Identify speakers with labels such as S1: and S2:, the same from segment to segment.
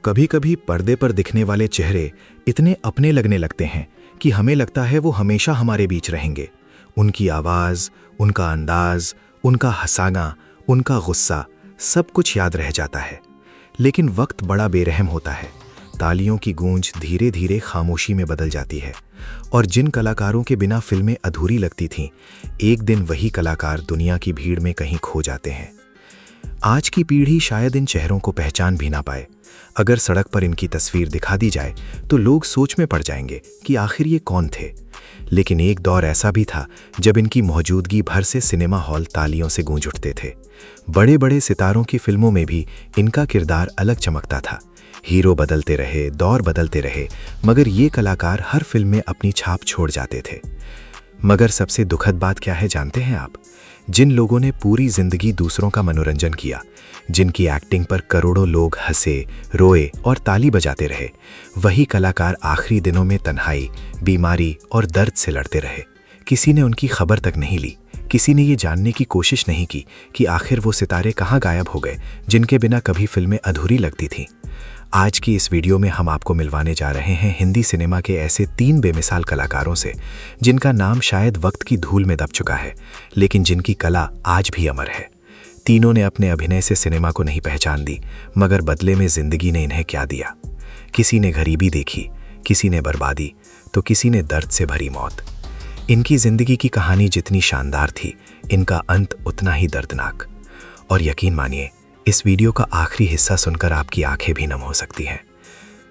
S1: कभी कभी पर्दे पर दिखने वाले चेहरे इतने अपने लगने लगते हैं कि हमें लगता है वो हमेशा हमारे बीच रहेंगे। उनकी आवाज़, उनका अंदाज, उनका हंसाना, उनका गुस्सा, सब कुछ याद रह जाता है। लेकिन वक्त बड़ा बेरहम होता है। तालियों की गूंज धीरे धीरे खामोशी में बदल जाती है और जिन कलाकारों के बिना फिल्में अधूरी लगती थीं, एक दिन वही कलाकार दुनिया की भीड़ में कहीं खो जाते हैं। आज की पीढ़ी शायद इन चेहरों को पहचान भी ना पाए। अगर सड़क पर इनकी तस्वीर दिखा दी जाए तो लोग सोच में पड़ जाएंगे कि आखिर ये कौन थे। लेकिन एक दौर ऐसा भी था जब इनकी मौजूदगी भर से सिनेमा हॉल तालियों से गूंज उठते थे। बड़े बड़े सितारों की फिल्मों में भी इनका किरदार अलग चमकता था। हीरो बदलते रहे, दौर बदलते रहे, मगर ये कलाकार हर फिल्म में अपनी छाप छोड़ जाते थे। मगर सबसे दुखद बात क्या है जानते हैं आप? जिन लोगों ने पूरी जिंदगी दूसरों का मनोरंजन किया, जिनकी एक्टिंग पर करोड़ों लोग हंसे, रोए और ताली बजाते रहे, वही कलाकार आखिरी दिनों में तन्हाई, बीमारी और दर्द से लड़ते रहे। किसी ने उनकी खबर तक नहीं ली। किसी ने ये जानने की कोशिश नहीं की कि आखिर वो सितारे कहाँ गायब हो गए जिनके बिना कभी फिल्में अधूरी लगती थीं। आज की इस वीडियो में हम आपको मिलवाने जा रहे हैं हिंदी सिनेमा के ऐसे 3 बेमिसाल कलाकारों से जिनका नाम शायद वक्त की धूल में दब चुका है, लेकिन जिनकी कला आज भी अमर है। तीनों ने अपने अभिनय से सिनेमा को नहीं पहचान दी, मगर बदले में जिंदगी ने इन्हें क्या दिया। किसी ने गरीबी देखी, किसी ने बर्बादी, तो किसी ने दर्द से भरी मौत। इनकी जिंदगी की कहानी जितनी शानदार थी, इनका अंत उतना ही दर्दनाक। और यकीन मानिए, इस वीडियो का आखिरी हिस्सा सुनकर आपकी आंखें भी नम हो सकती हैं।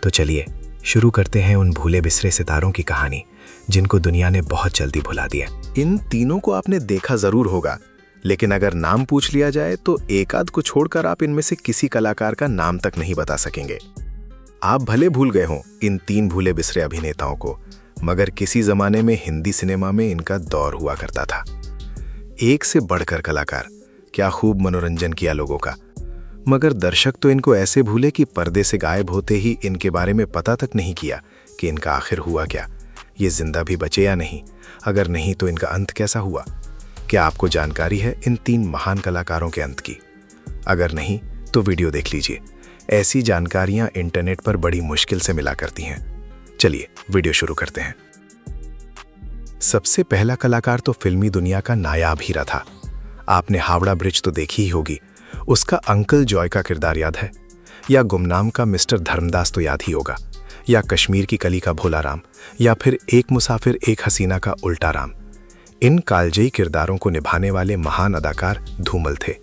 S1: तो चलिए शुरू करते हैं उन भूले बिसरे सितारों की कहानी जिनको दुनिया ने बहुत जल्दी भुला दिया।
S2: इन तीनों को आपने देखा जरूर होगा, लेकिन अगर नाम पूछ लिया जाए तो एक आध को छोड़कर आप इनमें से किसी कलाकार का नाम तक नहीं बता सकेंगे। आप भले भूल गए हों इन 3 भूले बिसरे अभिनेताओं को, मगर किसी जमाने में हिंदी सिनेमा में इनका दौर हुआ करता था। एक से बढ़कर कलाकार, क्या खूब मनोरंजन किया लोगों का। मगर दर्शक तो इनको ऐसे भूले कि पर्दे से गायब होते ही इनके बारे में पता तक नहीं किया कि इनका आखिर हुआ क्या, ये जिंदा भी बचे या नहीं, अगर नहीं तो इनका अंत कैसा हुआ। क्या आपको जानकारी है इन 3 महान कलाकारों के अंत की? अगर नहीं तो वीडियो देख लीजिए। ऐसी जानकारियां इंटरनेट पर बड़ी मुश्किल से मिला करती हैं। चलिए वीडियो शुरू करते हैं। सबसे पहला कलाकार तो फिल्मी दुनिया का नायाब हीरा था। आपने हावड़ा ब्रिज तो देखी ही होगी। उसका अंकल जॉय का किरदार याद है? या गुमनाम का मिस्टर धर्मदास तो याद ही होगा, या कश्मीर की कली का भोला राम, या फिर एक मुसाफिर एक हसीना का उल्टा राम। इन कालजयी किरदारों को निभाने वाले महान अदाकार धूमल थे।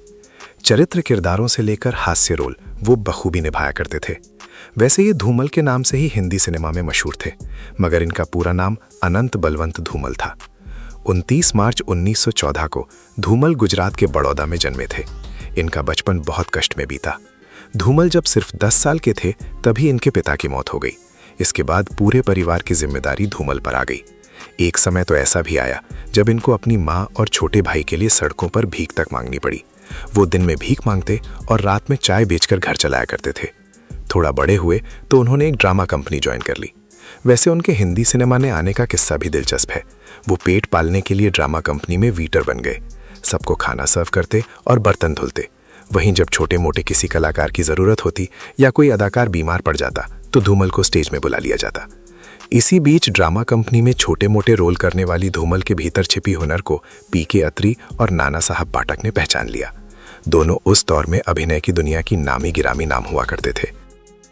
S2: चरित्र किरदारों से लेकर हास्य रोल वो बखूबी निभाया करते थे। वैसे ये धूमल के नाम से ही हिंदी सिनेमा में मशहूर थे, मगर इनका पूरा नाम अनंत बलवंत धूमल था। 29 मार्च 1914 को धूमल गुजरात के बड़ौदा में जन्मे थे। इनका बचपन बहुत कष्ट में बीता। धूमल जब सिर्फ 10 साल के थे तभी इनके पिता की मौत हो गई। इसके बाद पूरे परिवार की जिम्मेदारी धूमल पर आ गई। एक समय तो ऐसा भी आया जब इनको अपनी माँ और छोटे भाई के लिए सड़कों पर भीख तक मांगनी पड़ी। वो दिन में भीख मांगते और रात में चाय बेचकर घर चलाया करते थे। थोड़ा बड़े हुए तो उन्होंने एक ड्रामा कंपनी ज्वाइन कर ली। वैसे उनके हिंदी सिनेमा ने आने का किस्सा भी दिलचस्प है। वो पेट पालने के लिए ड्रामा कंपनी में वेटर बन गए। सबको खाना सर्व करते और बर्तन धुलते। वहीं जब छोटे मोटे किसी कलाकार की जरूरत होती या कोई अदाकार बीमार पड़ जाता तो धूमल को स्टेज में बुला लिया जाता। इसी बीच ड्रामा कंपनी में छोटे मोटे रोल करने वाली धूमल के भीतर छिपी हुनर को पीके अत्री और नाना साहब पाठक ने पहचान लिया। दोनों उस दौर में अभिनय की दुनिया की नामी गिरामी नाम हुआ करते थे।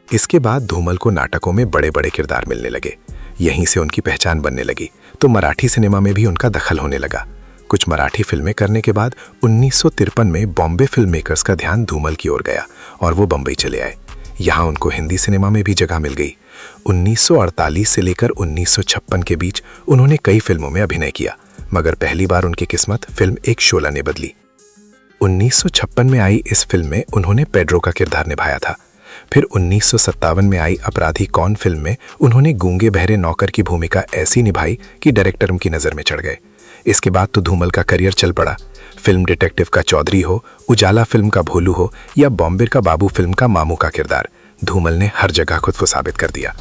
S2: इसके बाद धूमल को नाटकों में बड़े बड़े किरदार मिलने लगे। यहीं से उनकी पहचान बनने लगी तो मराठी सिनेमा में भी उनका दखल होने लगा। कुछ मराठी फिल्में करने के बाद 1953 में बॉम्बे फिल्म मेकर्स का ध्यान धूमल की ओर गया और वो बम्बई चले आए। यहाँ उनको हिंदी सिनेमा में भी जगह मिल गई। 1948 से लेकर 1956 के बीच उन्होंने कई फिल्मों में अभिनय किया, मगर पहली बार उनकी किस्मत फिल्म एक शोला ने बदली। 1956 में आई इस फिल्म में उन्होंने पेड्रो का किरदार निभाया था। फिर 1957 में आई अपराधी कौन फिल्म में उन्होंने गूंगे बहरे नौकर की भूमिका ऐसी निभाई कि डायरेक्टर उनकी नज़र में चढ़ गए। इसके बाद तो धूमल का करियर चल पड़ा। फिल्म डिटेक्टिव का चौधरी हो, उजाला फिल्म का भोलू हो या बॉम्बे का बाबू फिल्म का मामू का किरदार, धूमल ने हर जगह खुद को साबित कर दिया।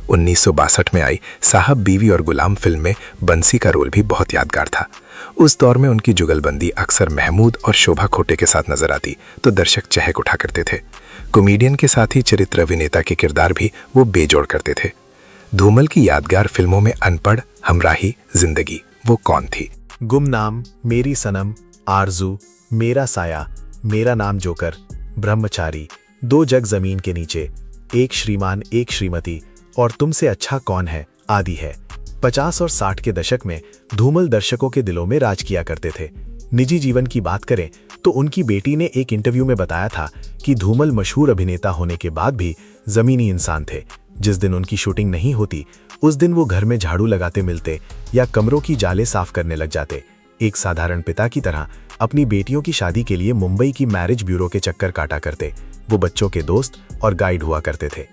S2: 1962 में आई साहब बीवी और गुलाम फिल्म में बंसी का रोल भी बहुत यादगार था। उस दौर में उनकी जुगलबंदी अक्सर महमूद और शोभा खोटे के साथ नजर आती तो दर्शक चहक उठा करते थे। कॉमेडियन के साथ ही चरित्र अभिनेता के किरदार भी वो बेजोड़ करते थे। धूमल की यादगार फिल्मों में अनपढ़, हमराही, जिंदगी, वो कौन थी,
S1: गुमनाम, मेरी सनम, आरजू, मेरा साया, मेरा नाम जोकर, ब्रह्मचारी, दो जग जमीन के नीचे, एक श्रीमान एक श्रीमती और तुमसे अच्छा कौन है आदि है। 50 और 60 के दशक में धूमल दर्शकों के दिलों में राज किया करते थे। निजी जीवन की बात करें तो उनकी बेटी ने एक इंटरव्यू में बताया था कि धूमल मशहूर अभिनेता होने के बाद भी जमीनी इंसान थे। जिस दिन उनकी शूटिंग नहीं होती उस दिन वो घर में झाड़ू लगाते मिलते या कमरों की जाले साफ करने लग जाते। एक साधारण पिता की तरह अपनी बेटियों की शादी के लिए मुंबई की मैरिज ब्यूरो के चक्कर काटा करते। वो बच्चों के दोस्त और गाइड हुआ करते थे।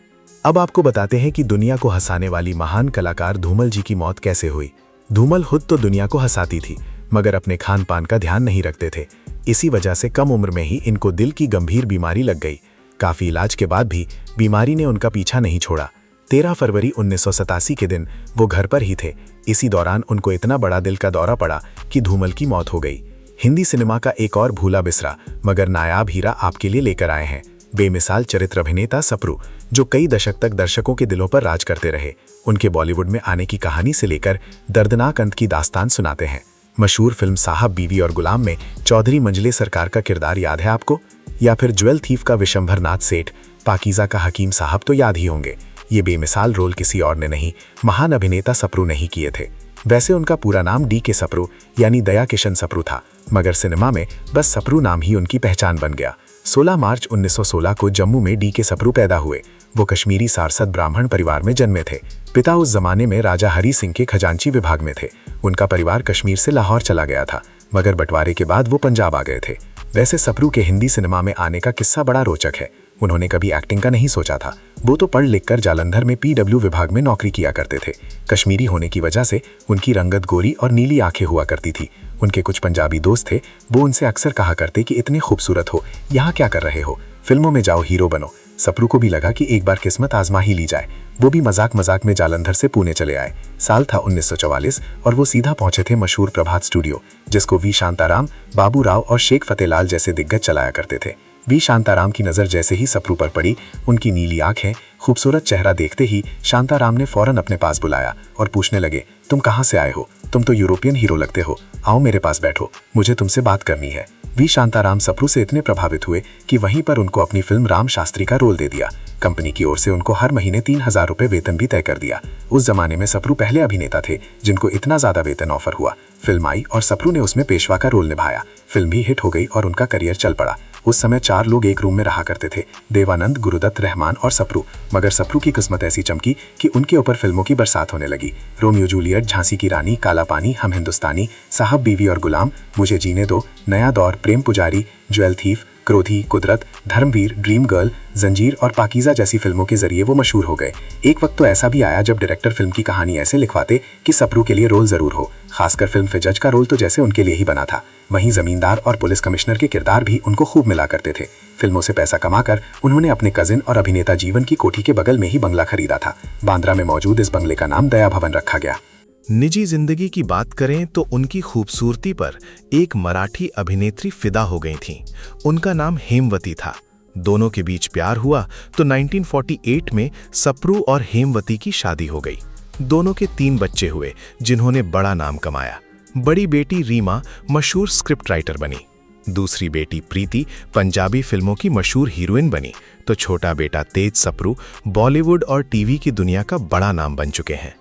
S1: अब आपको बताते हैं कि दुनिया को हंसाने वाली महान कलाकार धूमल जी की मौत कैसे हुई। धूमल खुद तो दुनिया को हंसाती थी मगर अपने खान पान का ध्यान नहीं रखते थे। इसी वजह से कम उम्र में ही इनको दिल की गंभीर बीमारी लग गई। काफी इलाज के बाद भी बीमारी ने उनका पीछा नहीं छोड़ा। 13 फरवरी 1987 के दिन वो घर पर ही थे। इसी दौरान उनको इतना बड़ा दिल का दौरा पड़ा कि धूमल की मौत हो गई। हिंदी सिनेमा का एक और भूला बिसरा मगर नायाब हीरा आपके लिए लेकर आए हैं। बेमिसाल चरित्र अभिनेता सप्रू, जो कई दशक तक दर्शकों के दिलों पर राज करते रहे। उनके बॉलीवुड में आने की कहानी से लेकर दर्दनाक अंत की दास्तान सुनाते हैं। मशहूर फिल्म साहब बीवी और गुलाम में चौधरी मंजले सरकार का किरदार याद है आपको? या फिर ज्वेल थीफ का विशंभरनाथ सेठ, पाकीज़ा का हकीम साहब तो याद ही होंगे। ये बेमिसाल रोल किसी और ने नहीं, महान अभिनेता सप्रू ने ही किए थे। वैसे उनका पूरा नाम डी.के. सप्रू यानी दया किशन सप्रू था मगर सिनेमा में बस सप्रू नाम ही उनकी पहचान बन गया। 16 मार्च 1916 को जम्मू में डी.के. सप्रू पैदा हुए। वो कश्मीरी सारस्वत ब्राह्मण परिवार में जन्मे थे। पिता उस जमाने में राजा हरी सिंह के खजांची विभाग में थे। उनका परिवार कश्मीर से लाहौर चला गया था मगर बंटवारे के बाद वो पंजाब आ गए थे। वैसे सप्रू के हिंदी सिनेमा में आने का किस्सा बड़ा रोचक है। उन्होंने कभी एक्टिंग का नहीं सोचा था। वो तो पढ़ लिख कर जालंधर में पीडब्ल्यू विभाग में नौकरी किया करते थे। कश्मीरी होने की वजह से उनकी रंगत गोरी और नीली आंखें हुआ करती थी। उनके कुछ पंजाबी दोस्त थे, वो उनसे अक्सर कहा करते कि इतने खूबसूरत हो, यहाँ क्या कर रहे हो, फिल्मों में जाओ, हीरो बनो। सप्रू को भी लगा कि एक बार किस्मत आजमा ही ली जाए। वो भी मजाक मजाक में जालंधर से पुणे चले आए। साल था 1944 और वो सीधा पहुंचे थे मशहूर प्रभात स्टूडियो, जिसको वी शांताराम, बाबू राव और शेख फतेहलाल जैसे दिग्गज चलाया करते थे। वी शांताराम की नज़र जैसे ही सप्रू पर पड़ी, उनकी नीली आंखें, खूबसूरत चेहरा देखते ही शांताराम ने फौरन अपने पास बुलाया और पूछने लगे, तुम कहाँ से आए हो? तुम तो यूरोपियन हीरो लगते हो, आओ मेरे पास बैठो, मुझे तुमसे बात करनी है। वी शांताराम सप्रू से इतने प्रभावित हुए कि वहीं पर उनको अपनी फिल्म राम शास्त्री का रोल दे दिया। कंपनी की ओर से उनको हर महीने 3000 रुपए वेतन भी तय कर दिया। उस जमाने में सप्रू पहले अभिनेता थे जिनको इतना ज्यादा वेतन ऑफर हुआ। फिल्म आई और सप्रू ने उसमें पेशवा का रोल निभाया। फिल्म भी हिट हो गई और उनका करियर चल पड़ा। उस समय 4 लोग एक रूम में रहा करते थे, देवानंद, गुरुदत्त, रहमान और सप्रू। मगर सप्रू की किस्मत ऐसी चमकी कि उनके ऊपर फिल्मों की बरसात होने लगी। रोमियो जूलियट, झांसी की रानी, काला पानी, हम हिंदुस्तानी, साहब बीवी और गुलाम, मुझे जीने दो, नया दौर, प्रेम पुजारी, ज्वेल थीफ, क्रोधी, कुदरत, धर्मवीर, ड्रीम गर्ल, जंजीर और पाकीज़ा जैसी फिल्मों के जरिए वो मशहूर हो गए। एक वक्त तो ऐसा भी आया जब डायरेक्टर फिल्म की कहानी ऐसे लिखवाते कि सप्रू के लिए रोल जरूर हो। खासकर फिल्म फिजज का रोल तो जैसे उनके लिए ही बना था। वहीं जमींदार और पुलिस कमिश्नर के किरदार भी उनको खूब मिला करते थे। फिल्मों से पैसा कमाकर उन्होंने अपने कजिन और अभिनेता जीवन की कोठी के बगल में ही बंगला खरीदा था। बांद्रा में मौजूद इस बंगले का नाम दया भवन रखा गया। निजी जिंदगी की बात करें तो उनकी खूबसूरती पर एक मराठी अभिनेत्री फिदा हो गई थीं। उनका नाम हेमवती था। दोनों के बीच प्यार हुआ तो 1948 में सप्रू और हेमवती की शादी हो गई। दोनों के 3 बच्चे हुए जिन्होंने बड़ा नाम कमाया। बड़ी बेटी रीमा मशहूर स्क्रिप्ट राइटर बनी। दूसरी बेटी प्रीति पंजाबी फिल्मों की मशहूर हीरोइन बनी तो छोटा बेटा तेज सप्रू बॉलीवुड और टीवी की दुनिया का बड़ा नाम बन चुके हैं।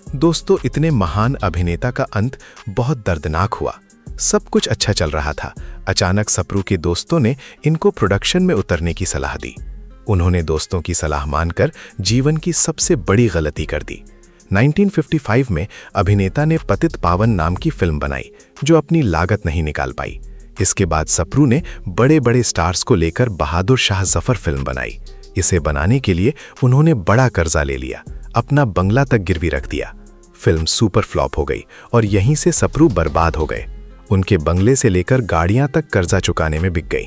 S1: दोस्तों, इतने महान अभिनेता का अंत बहुत दर्दनाक हुआ। सब कुछ अच्छा चल रहा था। अचानक सप्रू के दोस्तों ने इनको प्रोडक्शन में उतरने की सलाह दी। उन्होंने दोस्तों की सलाह मानकर जीवन की सबसे बड़ी गलती कर दी। 1955 में अभिनेता ने पतित पावन नाम की फिल्म बनाई जो अपनी लागत नहीं निकाल पाई। इसके बाद सप्रू ने बड़े बड़े स्टार्स को लेकर बहादुर शाह जफर फिल्म बनाई। इसे बनाने के लिए उन्होंने बड़ा कर्जा ले लिया, अपना बंगला तक गिरवी रख दिया। फिल्म सुपर फ्लॉप हो गई और यहीं से सप्रू बर्बाद हो गए। उनके बंगले से लेकर गाड़ियां तक कर्जा चुकाने में बिक गई।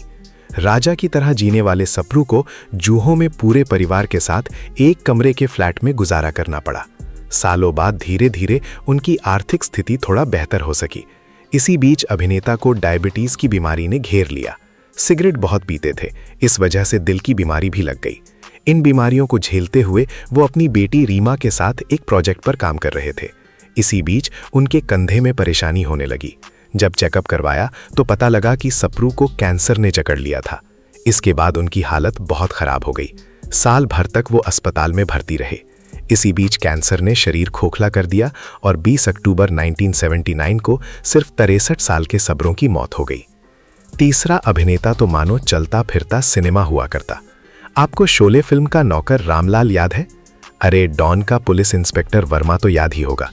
S1: राजा की तरह जीने वाले सप्रू को जूहों में पूरे परिवार के साथ एक कमरे के फ्लैट में गुजारा करना पड़ा। सालों बाद धीरे धीरे उनकी आर्थिक स्थिति थोड़ा बेहतर हो सकी। इसी बीच अभिनेता को डायबिटीज की बीमारी ने घेर लिया।
S2: सिगरेट बहुत पीते थे, इस वजह से दिल की बीमारी भी लग गई। इन बीमारियों को झेलते हुए वो अपनी बेटी रीमा के साथ एक प्रोजेक्ट पर काम कर रहे थे। इसी बीच उनके कंधे में परेशानी होने लगी। जब चेकअप करवाया तो पता लगा कि सप्रू को कैंसर ने जकड़ लिया था। इसके बाद उनकी हालत बहुत खराब हो गई। साल भर तक वो अस्पताल में भर्ती रहे। इसी बीच कैंसर ने शरीर खोखला कर दिया और 20 अक्टूबर 1979 को सिर्फ 63 साल के सब्रों की मौत हो गई। तीसरा अभिनेता तो मानो चलता फिरता सिनेमा हुआ करता। आपको शोले फिल्म का नौकर रामलाल याद है? अरे डॉन का पुलिस इंस्पेक्टर वर्मा तो याद ही होगा।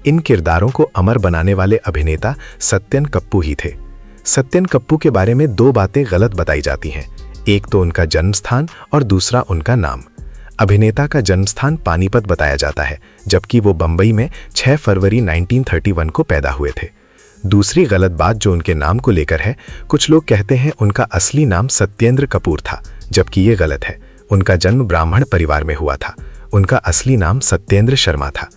S2: इन किरदारों को अमर बनाने वाले अभिनेता सत्यन कप्पू ही थे। सत्यन कप्पू के बारे में दो बातें गलत बताई जाती हैं, एक तो उनका जन्म स्थान और दूसरा उनका नाम। अभिनेता का जन्म स्थान पानीपत बताया जाता है, जबकि वो बंबई में 6 फरवरी 1931 को पैदा हुए थे। दूसरी गलत बात जो उनके नाम को लेकर है, कुछ लोग कहते हैं उनका असली नाम सत्येंद्र कपूर था, जबकि ये गलत है। उनका जन्म ब्राह्मण परिवार में हुआ था। उनका असली नाम सत्येंद्र शर्मा था।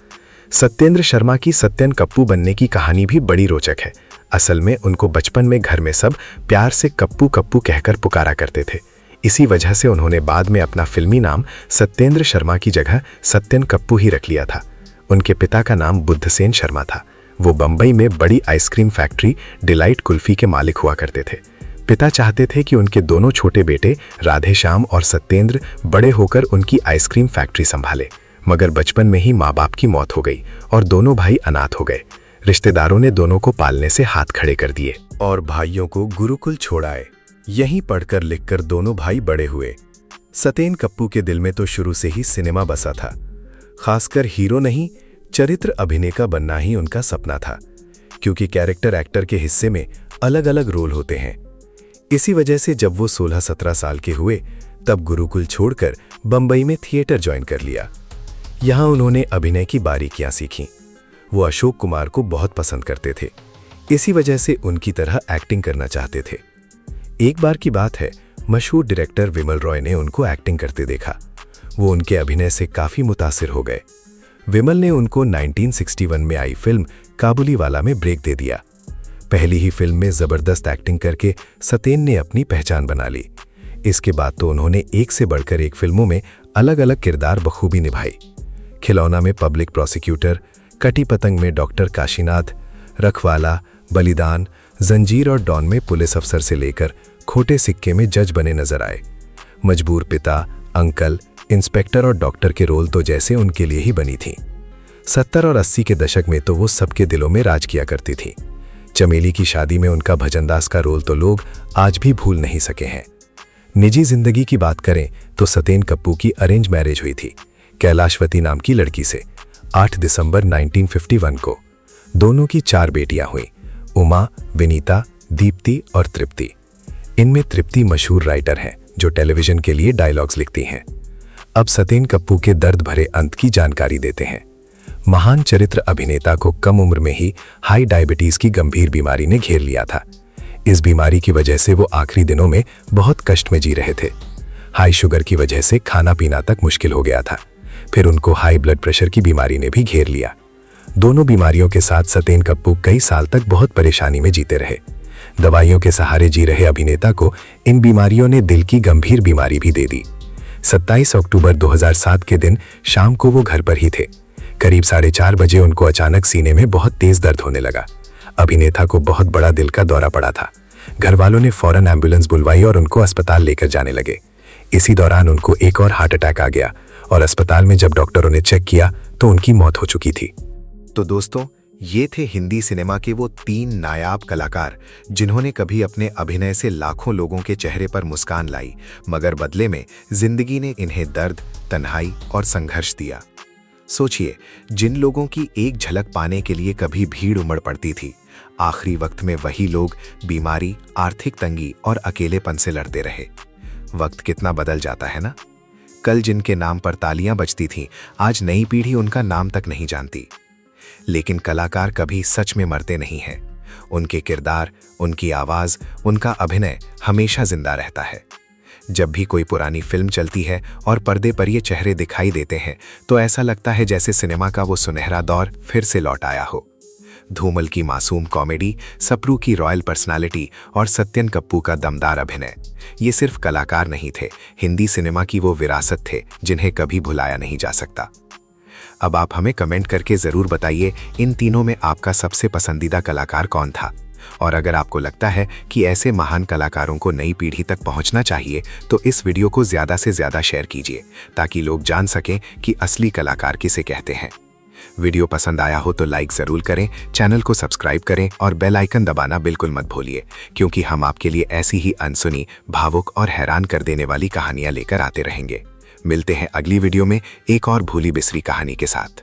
S2: सत्येंद्र शर्मा की सत्यन कप्पू बनने की कहानी भी बड़ी रोचक है। असल में उनको बचपन में घर में सब प्यार से कप्पू कप्पू कहकर पुकारा करते थे। इसी वजह से उन्होंने बाद में अपना फिल्मी नाम सत्येंद्र शर्मा की जगह सत्यन कप्पू ही रख लिया था। उनके पिता का नाम बुद्धसेन शर्मा था। वो बंबई में बड़ी आइसक्रीम फैक्ट्री डिलाइट कुल्फी के मालिक हुआ करते थे। पिता चाहते थे कि उनके दोनों छोटे बेटे राधेश्याम और सत्येंद्र बड़े होकर उनकी आइसक्रीम फैक्ट्री संभाले, मगर बचपन में ही माँ बाप की मौत हो गई और दोनों भाई अनाथ हो गए। रिश्तेदारों ने दोनों को पालने से हाथ खड़े कर दिए और भाइयों को गुरुकुल छोड़ाए। यहीं पढ़कर लिखकर दोनों भाई बड़े हुए। सत्येन कप्पू के दिल में तो शुरू से ही सिनेमा बसा था। खासकर हीरो नहीं, चरित्र अभिनेता बनना ही उनका सपना था, क्योंकि कैरेक्टर एक्टर के हिस्से में अलग अलग रोल होते हैं। इसी वजह से जब वो 16-17 साल के हुए तब गुरुकुल छोड़कर बंबई में थिएटर ज्वाइन कर लिया। यहाँ उन्होंने अभिनय की बारीकियां सीखीं। वो अशोक कुमार को बहुत पसंद करते थे, इसी वजह से उनकी तरह एक्टिंग करना चाहते थे। एक बार की बात है, मशहूर डायरेक्टर विमल रॉय ने उनको एक्टिंग करते देखा। वो उनके अभिनय से काफी मुतासिर हो गए। विमल ने उनको 1961 में आई फिल्म काबुलीवाला में ब्रेक दे दिया। पहली ही फिल्म में जबरदस्त एक्टिंग करके सत्येन ने अपनी पहचान बना ली। इसके बाद तो उन्होंने एक से बढ़कर एक फिल्मों में अलग अलग किरदार बखूबी निभाई। खिलौना में पब्लिक प्रोसिक्यूटर, कटी पतंग में डॉक्टर काशीनाथ, रखवाला, बलिदान, जंजीर और डॉन में पुलिस अफसर से लेकर खोटे सिक्के में जज बने नजर आए। मजबूर पिता, अंकल, इंस्पेक्टर और डॉक्टर के रोल तो जैसे उनके लिए ही बनी थी। 70 और 80 के दशक में तो वो सबके दिलों में राज किया करती थी। चमेली की शादी में उनका भजनदास का रोल तो लोग आज भी भूल नहीं सके हैं। निजी जिंदगी की बात करें तो सत्येन कप्पू की अरेंज मैरिज हुई थी कैलाशवती नाम की लड़की से 8 दिसंबर 1951 को। दोनों की 4 बेटियां हुई, उमा, विनीता, दीप्ति और तृप्ति। इनमें तृप्ति मशहूर राइटर हैं जो टेलीविजन के लिए डायलॉग्स लिखती हैं। अब सत्येन कप्पू के दर्द भरे अंत की जानकारी देते हैं। महान चरित्र अभिनेता को कम उम्र में ही हाई डायबिटीज की गंभीर बीमारी ने घेर लिया था। इस बीमारी की वजह से वो आखिरी दिनों में बहुत कष्ट में जी रहे थे। हाई शुगर की वजह से खाना पीना तक मुश्किल हो गया था। फिर उनको हाई ब्लड प्रेशर की बीमारी ने भी घेर लिया। दोनों बीमारियों के साथ सत्येन कप्पू कई साल तक बहुत परेशानी में जीते रहे। दवाइयों के सहारे जी रहे अभिनेता को इन बीमारियों ने दिल की गंभीर बीमारी भी दे दी। 27 अक्टूबर 2007 के दिन शाम को वो घर पर ही थे। करीब 4:30 बजे उनको अचानक सीने में बहुत तेज दर्द होने लगा। अभिनेता को बहुत बड़ा दिल का दौरा पड़ा था। घर वालों ने फौरन एम्बुलेंस बुलवाई और उनको अस्पताल लेकर जाने लगे। इसी दौरान उनको एक और हार्ट अटैक आ गया और अस्पताल में जब डॉक्टरों ने चेक किया तो उनकी मौत हो चुकी थी।
S1: तो दोस्तों, ये थे हिंदी सिनेमा के वो 3 नायाब कलाकार जिन्होंने कभी अपने अभिनय से लाखों लोगों के चेहरे पर मुस्कान लाई, मगर बदले में जिंदगी ने इन्हें दर्द, तन्हाई और संघर्ष दिया। सोचिए, जिन लोगों की एक झलक पाने के लिए कभी भीड़ उमड़ पड़ती थी, आखिरी वक्त में वही लोग बीमारी, आर्थिक तंगी और अकेलेपन से लड़ते रहे। वक्त कितना बदल जाता है ना। कल जिनके नाम पर तालियां बजती थीं, आज नई पीढ़ी उनका नाम तक नहीं जानती। लेकिन कलाकार कभी सच में मरते नहीं हैं। उनके किरदार, उनकी आवाज, उनका अभिनय हमेशा जिंदा रहता है। जब भी कोई पुरानी फिल्म चलती है और पर्दे पर ये चेहरे दिखाई देते हैं तो ऐसा लगता है जैसे सिनेमा का वो सुनहरा दौर फिर से लौट आया हो।
S2: धूमल की मासूम कॉमेडी, सप्रू की रॉयल पर्सनालिटी और सत्यन कप्पू का दमदार अभिनय। ये सिर्फ कलाकार नहीं थे, हिंदी सिनेमा की वो विरासत थे जिन्हें कभी भुलाया नहीं जा सकता। अब आप हमें कमेंट करके ज़रूर बताइए, इन तीनों में आपका सबसे पसंदीदा कलाकार कौन था। और अगर आपको लगता है कि ऐसे महान कलाकारों को नई पीढ़ी तक पहुंचना चाहिए तो इस वीडियो को ज़्यादा से ज़्यादा शेयर कीजिए, ताकि लोग जान सकें कि असली कलाकार किसे कहते हैं। वीडियो पसंद आया हो तो लाइक ज़रूर करें, चैनल को सब्सक्राइब करें और बेल आइकन दबाना बिल्कुल मत भूलिए, क्योंकि हम आपके लिए ऐसी ही अनसुनी, भावुक और हैरान कर देने वाली कहानियां लेकर आते रहेंगे। मिलते हैं अगली वीडियो में एक और भूली बिसरी कहानी के साथ।